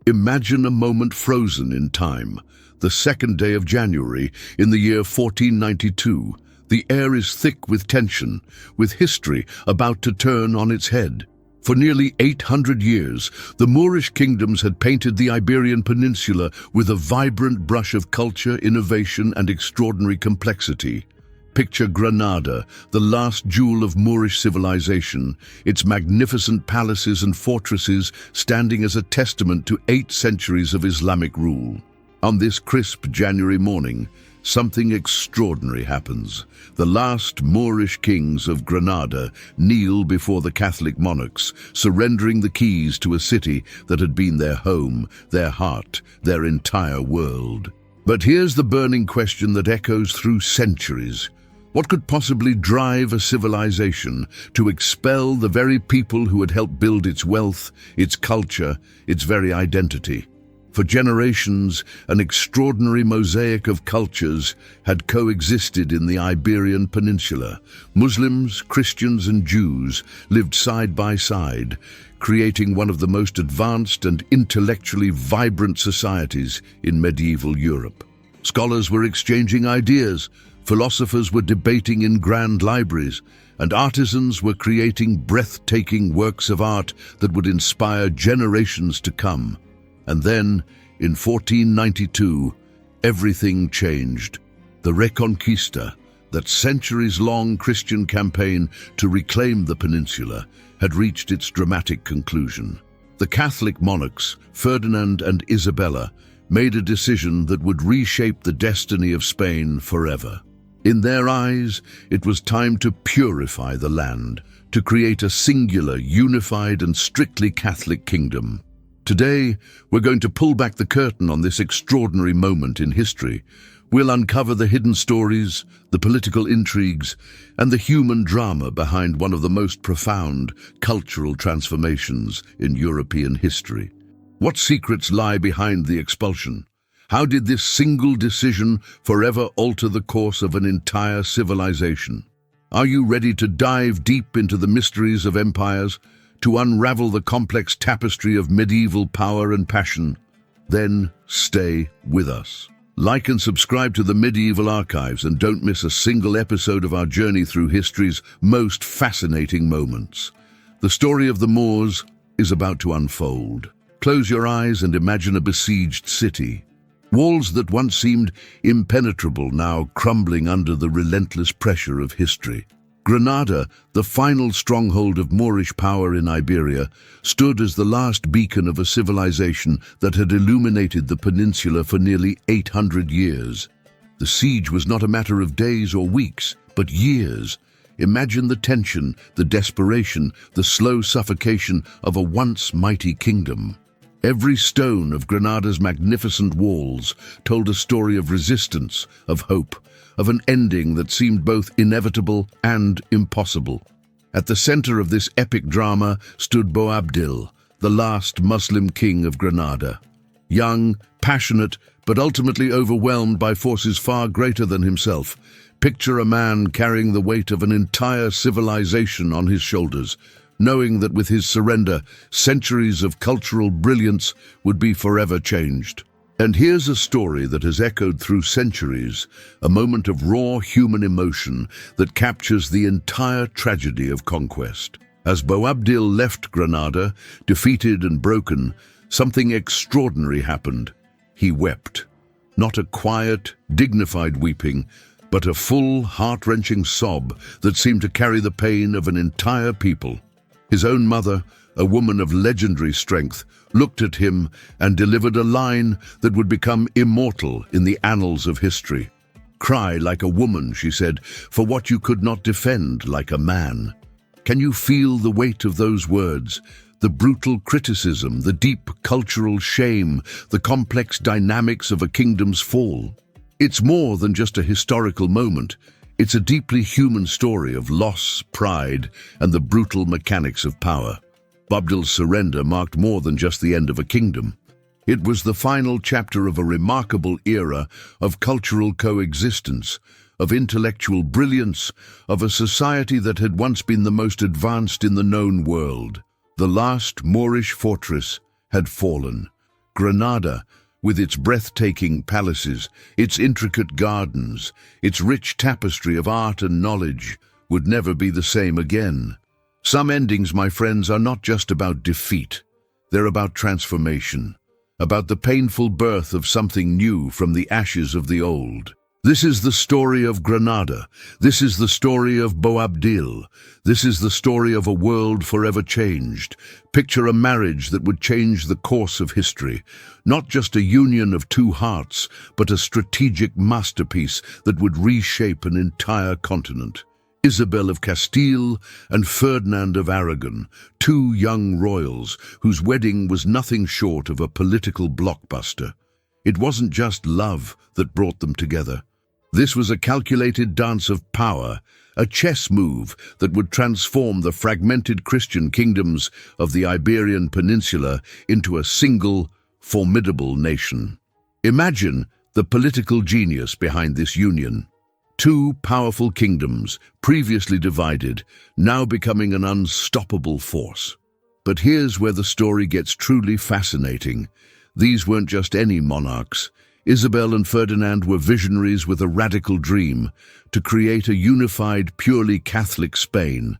Imagine a moment frozen in time. The 2nd day of January in the year 1492. The air is thick with tension, with history about to turn on its head. For nearly 800 years, the Moorish kingdoms had painted the Iberian Peninsula with a vibrant brush of culture, innovation, and extraordinary complexity. Picture Granada, the last jewel of Moorish civilization, its magnificent palaces and fortresses standing as a testament to 8 centuries of Islamic rule. On this crisp January morning, something extraordinary happens. The last Moorish kings of Granada kneel before the Catholic monarchs, surrendering the keys to a city that had been their home, their heart, their entire world. But here's the burning question that echoes through centuries. What could possibly drive a civilization to expel the very people who had helped build its wealth, its culture, its very identity? For generations, an extraordinary mosaic of cultures had coexisted in the Iberian Peninsula. Muslims, Christians, and Jews lived side by side, creating one of the most advanced and intellectually vibrant societies in medieval Europe. Scholars were exchanging ideas, philosophers were debating in grand libraries, and artisans were creating breathtaking works of art that would inspire generations to come. And then, in 1492, everything changed. The Reconquista, that centuries-long Christian campaign to reclaim the peninsula, had reached its dramatic conclusion. The Catholic monarchs, Ferdinand and Isabella, made a decision that would reshape the destiny of Spain forever. In their eyes, it was time to purify the land, to create a singular, unified and strictly Catholic kingdom. Today, we're going to pull back the curtain on this extraordinary moment in history. We'll uncover the hidden stories, the political intrigues, and the human drama behind one of the most profound cultural transformations in European history. What secrets lie behind the expulsion? How did this single decision forever alter the course of an entire civilization? Are you ready to dive deep into the mysteries of empires, to unravel the complex tapestry of medieval power and passion? Then stay with us. Like and subscribe to the Medieval Archives and don't miss a single episode of our journey through history's most fascinating moments. The story of the Moors is about to unfold. Close your eyes and imagine a besieged city. Walls that once seemed impenetrable now crumbling under the relentless pressure of history. Granada, the final stronghold of Moorish power in Iberia, stood as the last beacon of a civilization that had illuminated the peninsula for nearly 800 years. The siege was not a matter of days or weeks, but years. Imagine the tension, the desperation, the slow suffocation of a once mighty kingdom. Every stone of Granada's magnificent walls told a story of resistance, of hope, of an ending that seemed both inevitable and impossible. At the center of this epic drama stood Boabdil, the last Muslim king of Granada. Young, passionate, but ultimately overwhelmed by forces far greater than himself. Picture a man carrying the weight of an entire civilization on his shoulders, knowing that with his surrender, centuries of cultural brilliance would be forever changed. And here's a story that has echoed through centuries, a moment of raw human emotion that captures the entire tragedy of conquest. As Boabdil left Granada, defeated and broken, something extraordinary happened. He wept. Not a quiet, dignified weeping, but a full, heart-wrenching sob that seemed to carry the pain of an entire people. His own mother, a woman of legendary strength, looked at him and delivered a line that would become immortal in the annals of history. "Cry like a woman," she said, "for what you could not defend like a man." Can you feel the weight of those words? The brutal criticism, the deep cultural shame, the complex dynamics of a kingdom's fall. It's more than just a historical moment. It's a deeply human story of loss, pride, and the brutal mechanics of power. Boabdil's surrender marked more than just the end of a kingdom. It was the final chapter of a remarkable era of cultural coexistence, of intellectual brilliance, of a society that had once been the most advanced in the known world. The last Moorish fortress had fallen. Granada, with its breathtaking palaces, its intricate gardens, its rich tapestry of art and knowledge, would never be the same again. Some endings, my friends, are not just about defeat. They're about transformation, about the painful birth of something new from the ashes of the old. This is the story of Granada. This is the story of Boabdil. This is the story of a world forever changed. Picture a marriage that would change the course of history. Not just a union of two hearts, but a strategic masterpiece that would reshape an entire continent. Isabella of Castile and Ferdinand of Aragon, two young royals whose wedding was nothing short of a political blockbuster. It wasn't just love that brought them together. This was a calculated dance of power, a chess move that would transform the fragmented Christian kingdoms of the Iberian Peninsula into a single, formidable nation. Imagine the political genius behind this union. Two powerful kingdoms, previously divided, now becoming an unstoppable force. But here's where the story gets truly fascinating. These weren't just any monarchs. Isabel and Ferdinand were visionaries with a radical dream to create a unified, purely Catholic Spain.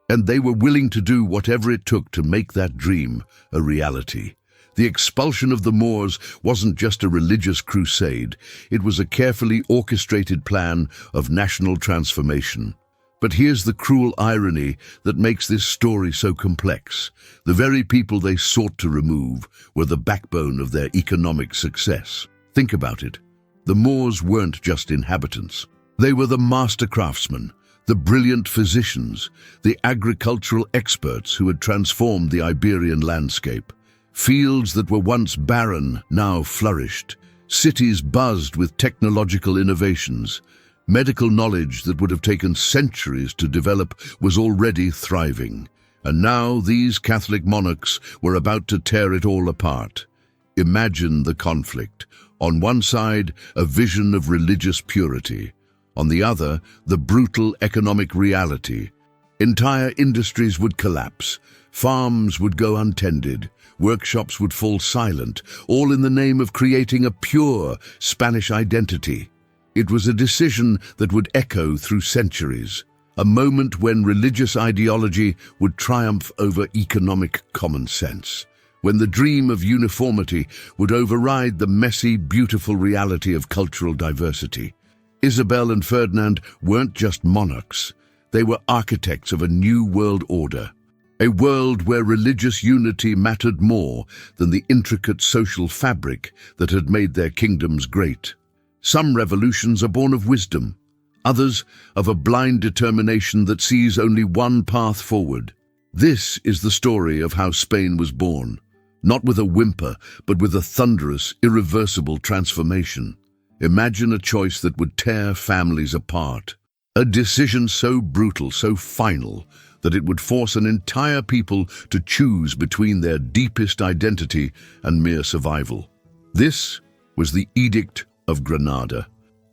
And they were willing to do whatever it took to make that dream a reality. The expulsion of the Moors wasn't just a religious crusade. It was a carefully orchestrated plan of national transformation. But here's the cruel irony that makes this story so complex. The very people they sought to remove were the backbone of their economic success. Think about it. The Moors weren't just inhabitants. They were the master craftsmen, the brilliant physicians, the agricultural experts who had transformed the Iberian landscape. Fields that were once barren now flourished. Cities buzzed with technological innovations. Medical knowledge that would have taken centuries to develop was already thriving. And now these Catholic monarchs were about to tear it all apart. Imagine the conflict. On one side, a vision of religious purity. On the other, the brutal economic reality. Entire industries would collapse. Farms would go untended. Workshops would fall silent, all in the name of creating a pure Spanish identity. It was a decision that would echo through centuries, a moment when religious ideology would triumph over economic common sense, when the dream of uniformity would override the messy, beautiful reality of cultural diversity. Isabel and Ferdinand weren't just monarchs. They were architects of a new world order. A world where religious unity mattered more than the intricate social fabric that had made their kingdoms great. Some revolutions are born of wisdom, others of a blind determination that sees only one path forward. This is the story of how Spain was born, not with a whimper, but with a thunderous, irreversible transformation. Imagine a choice that would tear families apart, a decision so brutal, so final, that it would force an entire people to choose between their deepest identity and mere survival. This was the Edict of Granada,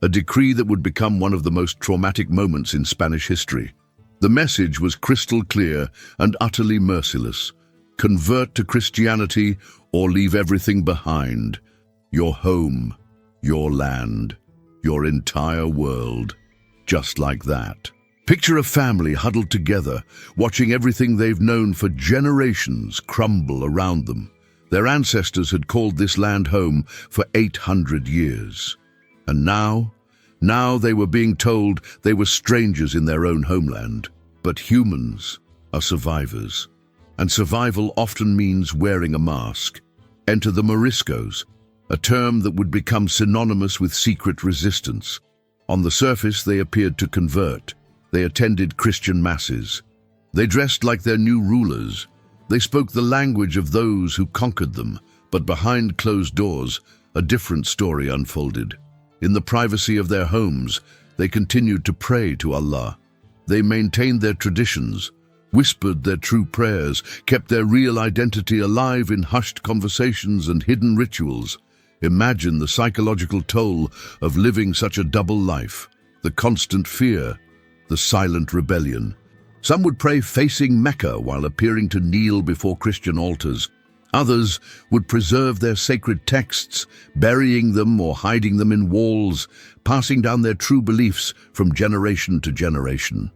a decree that would become one of the most traumatic moments in Spanish history. The message was crystal clear and utterly merciless. Convert to Christianity or leave everything behind. Your home, your land, your entire world. Just like that. Picture a family huddled together, watching everything they've known for generations crumble around them. Their ancestors had called this land home for 800 years. And now they were being told they were strangers in their own homeland. But humans are survivors. And survival often means wearing a mask. Enter the Moriscos, a term that would become synonymous with secret resistance. On the surface, they appeared to convert. They attended Christian masses. They dressed like their new rulers. They spoke the language of those who conquered them. But behind closed doors, a different story unfolded. In the privacy of their homes, they continued to pray to Allah. They maintained their traditions, whispered their true prayers, kept their real identity alive in hushed conversations and hidden rituals. Imagine the psychological toll of living such a double life, the constant fear, the silent rebellion. Some would pray facing Mecca while appearing to kneel before Christian altars. Others would preserve their sacred texts, burying them or hiding them in walls, passing down their true beliefs from generation to generation.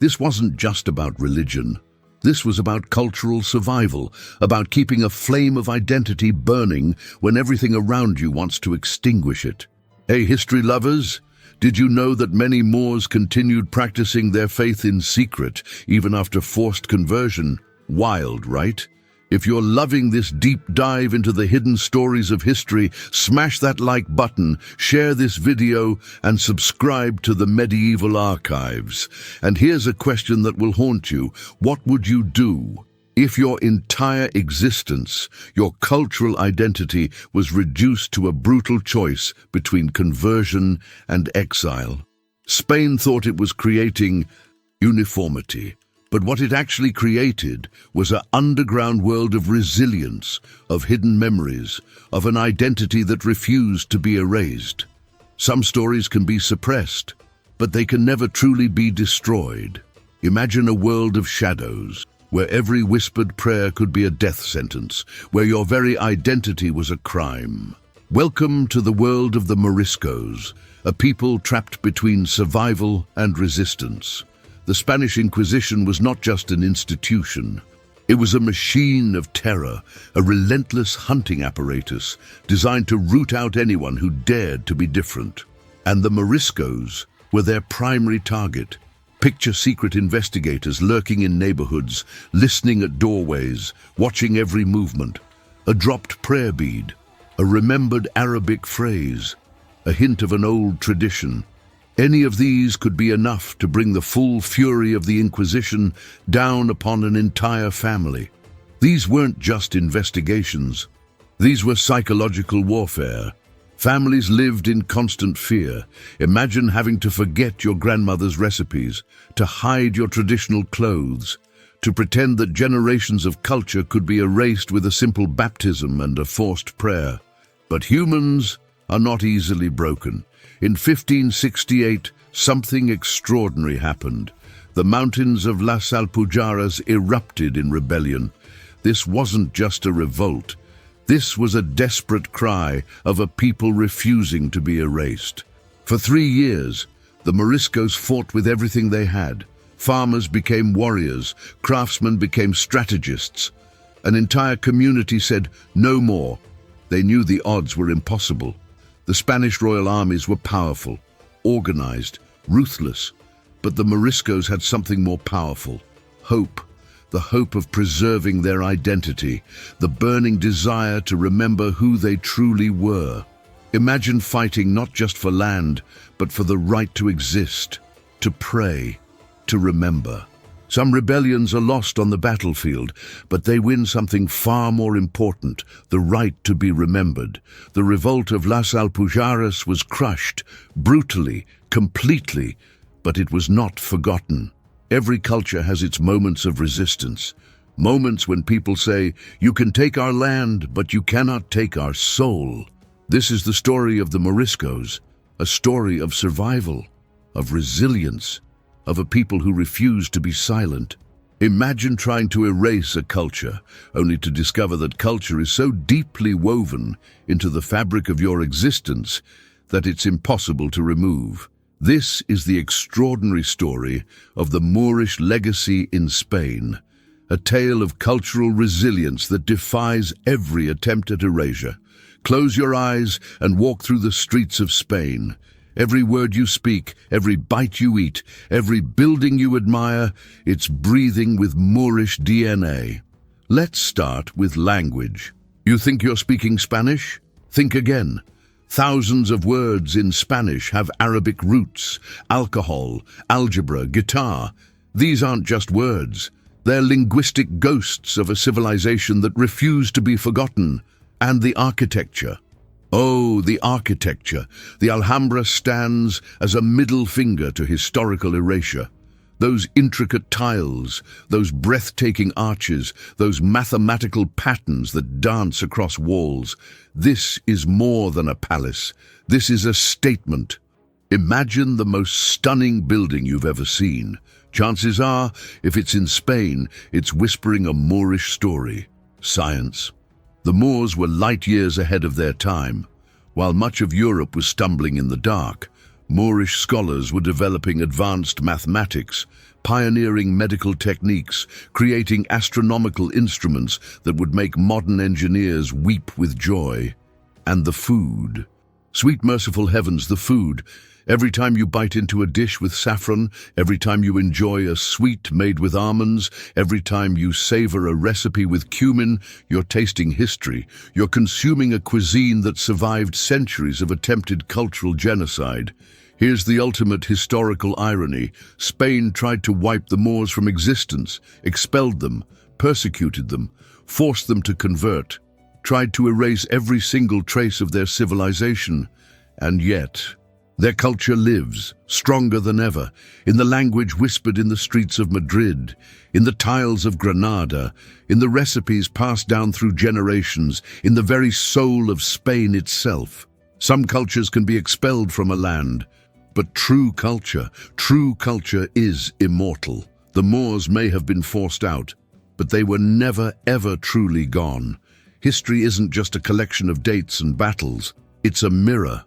This wasn't just about religion. This was about cultural survival, about keeping a flame of identity burning when everything around you wants to extinguish it. Hey, history lovers! Did you know that many Moors continued practicing their faith in secret, even after forced conversion? Wild, right? If you're loving this deep dive into the hidden stories of history, smash that like button, share this video, and subscribe to the Medieval Archives. And here's a question that will haunt you. What would you do if your entire existence, your cultural identity, was reduced to a brutal choice between conversion and exile? Spain thought it was creating uniformity, but what it actually created was an underground world of resilience, of hidden memories, of an identity that refused to be erased. Some stories can be suppressed, but they can never truly be destroyed. Imagine a world of shadows, where every whispered prayer could be a death sentence, where your very identity was a crime. Welcome to the world of the Moriscos, a people trapped between survival and resistance. The Spanish Inquisition was not just an institution. It was a machine of terror, a relentless hunting apparatus designed to root out anyone who dared to be different. And the Moriscos were their primary target. Picture secret investigators lurking in neighborhoods, listening at doorways, watching every movement. A dropped prayer bead, a remembered Arabic phrase, a hint of an old tradition. Any of these could be enough to bring the full fury of the Inquisition down upon an entire family. These weren't just investigations. These were psychological warfare. Families lived in constant fear. Imagine having to forget your grandmother's recipes, to hide your traditional clothes, to pretend that generations of culture could be erased with a simple baptism and a forced prayer. But humans are not easily broken. In 1568, something extraordinary happened. The mountains of Las Alpujarras erupted in rebellion. This wasn't just a revolt. This was a desperate cry of a people refusing to be erased. For 3 years, the Moriscos fought with everything they had. Farmers became warriors, craftsmen became strategists. An entire community said, "No more." They knew the odds were impossible. The Spanish royal armies were powerful, organized, ruthless. But the Moriscos had something more powerful: hope. The hope of preserving their identity, the burning desire to remember who they truly were. Imagine fighting not just for land, but for the right to exist, to pray, to remember. Some rebellions are lost on the battlefield, but they win something far more important: the right to be remembered. The revolt of Las Alpujarras was crushed, brutally, completely, but it was not forgotten. Every culture has its moments of resistance, moments when people say, "You can take our land, but you cannot take our soul." This is the story of the Moriscos, a story of survival, of resilience, of a people who refuse to be silent. Imagine trying to erase a culture, only to discover that culture is so deeply woven into the fabric of your existence that it's impossible to remove. This is the extraordinary story of the Moorish legacy in Spain, a tale of cultural resilience that defies every attempt at erasure. Close your eyes and walk through the streets of Spain. Every word you speak, every bite you eat, every building you admire, it's breathing with Moorish DNA. Let's start with language. You think you're speaking Spanish? Think again. Thousands of words in Spanish have Arabic roots: alcohol, algebra, guitar. These aren't just words. They're linguistic ghosts of a civilization that refused to be forgotten. And the architecture. Oh, the architecture. The Alhambra stands as a middle finger to historical erasure. Those intricate tiles, those breathtaking arches, those mathematical patterns that dance across walls. This is more than a palace. This is a statement. Imagine the most stunning building you've ever seen. Chances are, if it's in Spain, it's whispering a Moorish story. Science, The Moors were light years ahead of their time. While much of Europe was stumbling in the dark, Moorish scholars were developing advanced mathematics, pioneering medical techniques, creating astronomical instruments that would make modern engineers weep with joy. And the food. Sweet merciful heavens, the food. Every time you bite into a dish with saffron, every time you enjoy a sweet made with almonds, every time you savor a recipe with cumin, you're tasting history. You're consuming a cuisine that survived centuries of attempted cultural genocide. Here's the ultimate historical irony. Spain tried to wipe the Moors from existence, expelled them, persecuted them, forced them to convert, tried to erase every single trace of their civilization. And yet, their culture lives, stronger than ever, in the language whispered in the streets of Madrid, in the tiles of Granada, in the recipes passed down through generations, in the very soul of Spain itself. Some cultures can be expelled from a land, but true culture is immortal. The Moors may have been forced out, but they were never, ever truly gone. History isn't just a collection of dates and battles. It's a mirror.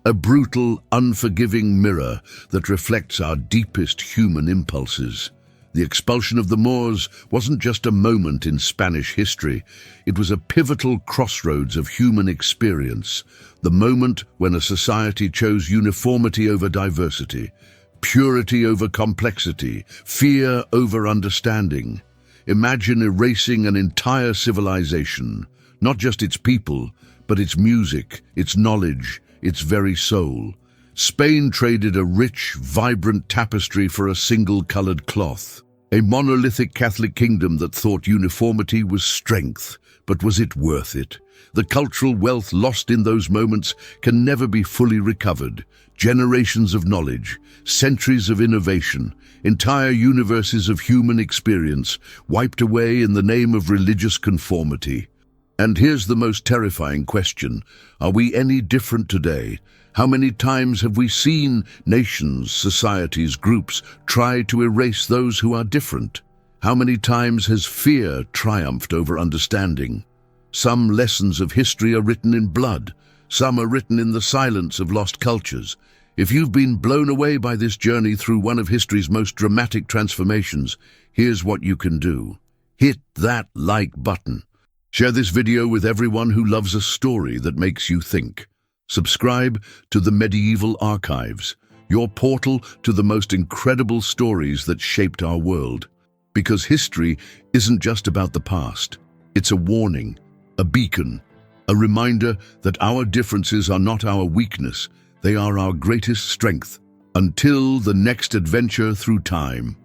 A brutal, unforgiving mirror that reflects our deepest human impulses. The expulsion of the Moors wasn't just a moment in Spanish history. It was a pivotal crossroads of human experience. The moment when a society chose uniformity over diversity, purity over complexity, fear over understanding. Imagine erasing an entire civilization, not just its people, but its music, its knowledge, its very soul. Spain traded a rich, vibrant tapestry for a single-colored cloth. A monolithic Catholic kingdom that thought uniformity was strength, but was it worth it? The cultural wealth lost in those moments can never be fully recovered. Generations of knowledge, centuries of innovation, entire universes of human experience wiped away in the name of religious conformity. And here's the most terrifying question. Are we any different today? How many times have we seen nations, societies, groups try to erase those who are different? How many times has fear triumphed over understanding? Some lessons of history are written in blood. Some are written in the silence of lost cultures. If you've been blown away by this journey through one of history's most dramatic transformations, here's what you can do. Hit that like button. Share this video with everyone who loves a story that makes you think. Subscribe to the Medieval Archives, your portal to the most incredible stories that shaped our world. Because history isn't just about the past. It's a warning, a beacon, a reminder that our differences are not our weakness, they are our greatest strength. Until the next adventure through time.